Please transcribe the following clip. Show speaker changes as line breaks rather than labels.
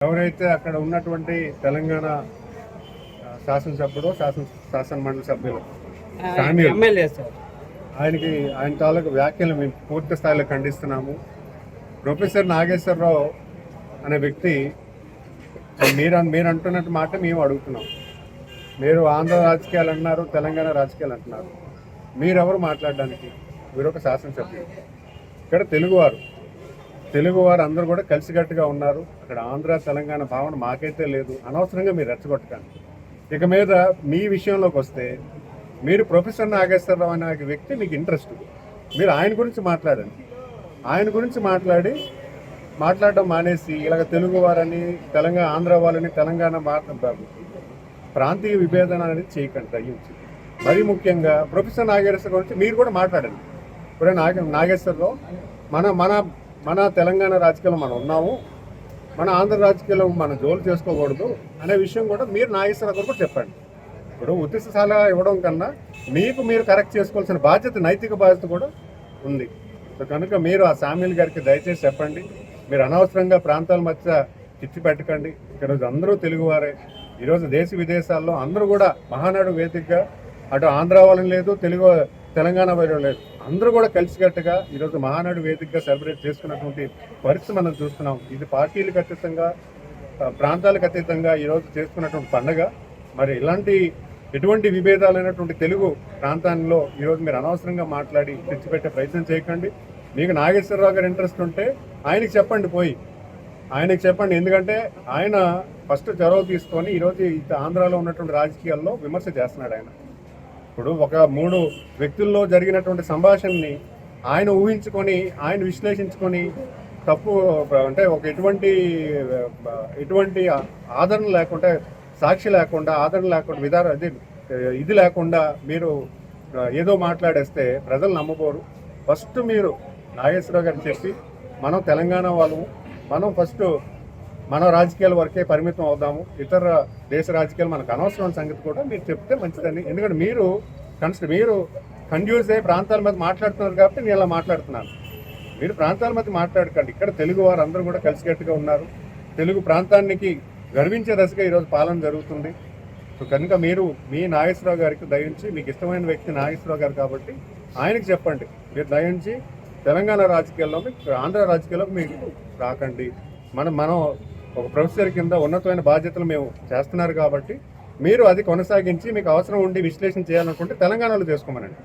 ఎవరైతే అక్కడ ఉన్నటువంటి తెలంగాణ శాసనసభ్యుడు శాసన మండలి సభ్యులు ఆయన తాలూకు వ్యాఖ్యలు మేము పూర్తి స్థాయిలో ఖండిస్తున్నాము. ప్రొఫెసర్ నాగేశ్వరరావు అనే వ్యక్తి మీరు అంటున్నట్టు మాట మేము అడుగుతున్నాం. మీరు ఆంధ్ర రాజకీయాలు అంటున్నారు, తెలంగాణ రాజకీయాలు అంటున్నారు. మీరెవరు మాట్లాడడానికి? మీరు ఒక శాసనసభ్యులు. ఇక్కడ తెలుగువారు అందరూ కూడా కలిసికట్టుగా ఉన్నారు. అక్కడ ఆంధ్ర తెలంగాణ భావన మాకైతే లేదు. అనవసరంగా మీరు రెచ్చగొట్టకండి. ఇక మీద మీ విషయంలోకి వస్తే మీరు ప్రొఫెసర్ నాగేశ్వరరావు అనే వ్యక్తి మీకు ఇంట్రెస్ట్, మీరు ఆయన గురించి మాట్లాడండి. ఆయన గురించి మాట్లాడడం మానేసి ఇలాగ తెలుగువారని ఆంధ్ర వాళ్ళని తెలంగాణ ప్రాంతీయ విభేదన అనేది చేయకండి దయించి. మరీ ముఖ్యంగా ప్రొఫెసర్ నాగేశ్వర గురించి మీరు కూడా మాట్లాడండి. ఇప్పుడే నాగేశ్వరరావు మన తెలంగాణ రాజకీయాల్లో మనం ఉన్నాము, మన ఆంధ్ర రాజకీయాల్లో మనం జోలు చేసుకోకూడదు అనే విషయం కూడా మీరు నాగేశ్వరరావు గారు కూడా చెప్పండి. ఇప్పుడు ఉచిత సలహా ఇవ్వడం కన్నా మీరు కరెక్ట్ చేసుకోవాల్సిన బాధ్యత, నైతిక బాధ్యత కూడా ఉంది. సో కనుక మీరు ఆ సామ్యుల్ గారికి దయచేసి చెప్పండి. మీరు అనవసరంగా ప్రాంతాల మధ్య చిచ్చు పెట్టకండి. ఈరోజు అందరూ తెలుగువారే. ఈరోజు దేశ విదేశాల్లో అందరూ కూడా మహానాడు వేదికగా, అటు ఆంధ్ర వాళ్ళని లేదు, తెలంగాణ వైపు లేదు, అందరూ కూడా కలిసికట్టుగా ఈరోజు మహానాడు వేదికగా సెలబ్రేట్ చేసుకున్నటువంటి పరిస్థితి మనం చూస్తున్నాం. ఇది పార్టీలకు అతీతంగా, ప్రాంతాలకు అతీతంగా ఈరోజు చేసుకున్నటువంటి పండుగ. మరి ఎటువంటి విభేదాలైనటువంటి తెలుగు ప్రాంతాల్లో ఈరోజు మీరు అనవసరంగా మాట్లాడి తెచ్చిపెట్టే ప్రయత్నం చేయకండి. మీకు నాగేశ్వరరావు గారు ఇంట్రెస్ట్ ఉంటే ఆయనకి చెప్పండి. ఎందుకంటే ఆయన ఫస్ట్ చొరవ తీసుకొని ఈరోజు ఆంధ్రాలో ఉన్నటువంటి రాజకీయాల్లో విమర్శ చేస్తున్నాడు. ఇప్పుడు ఒక 3 వ్యక్తుల్లో జరిగినటువంటి సంభాషణని ఆయన ఊహించుకొని, ఆయన విశ్లేషించుకొని తప్పు అంటే ఎటువంటి ఆదరణ లేకుండా, సాక్షి లేకుండా, ఆదరణ లేకుండా, ఇది లేకుండా మీరు ఏదో మాట్లాడేస్తే ప్రజలు నమ్మబోరు. ఫస్ట్ మీరు నాగేశ్వరరావు గారికి చెప్పి మనం తెలంగాణ వాళ్ళము, మనం ఫస్ట్ మన రాజకీయాల వరకే పరిమితం అవుదాము, ఇతర దేశ రాజకీయాలు మనకు అనవసరం సంగతి కూడా మీరు చెప్తే మంచిదని. ఎందుకంటే మీరు కన్ఫ్యూజ్ అయ్యి ప్రాంతాల మీద మాట్లాడుతున్నారు కాబట్టి నేను ఇలా మాట్లాడుతున్నాను. మీరు ప్రాంతాల మధ్య మాట్లాడకండి. ఇక్కడ తెలుగు వారు అందరూ కూడా కలిసికట్టుగా ఉన్నారు. తెలుగు ప్రాంతానికి గర్వించే దశగా ఈరోజు పాలన జరుగుతుంది. సో కనుక మీరు మీ నాగేశ్వరరావు గారికి దయించి, మీకు ఇష్టమైన వ్యక్తి నాగేశ్వరరావు గారు కాబట్టి ఆయనకి చెప్పండి. మీరు దయించి తెలంగాణ రాజకీయాల్లో, ఆంధ్ర రాజకీయాల్లో మీకు రాకండి. మనం ఒక ప్రొఫెసర్ కింద ఉన్నతమైన బాధ్యతలు మేము చేస్తున్నారు కాబట్టి మీరు అది కొనసాగించి, మీకు అవసరం ఉండి విశ్లేషణ చేయాలనుకుంటే తెలంగాణలో చేసుకోమనండి.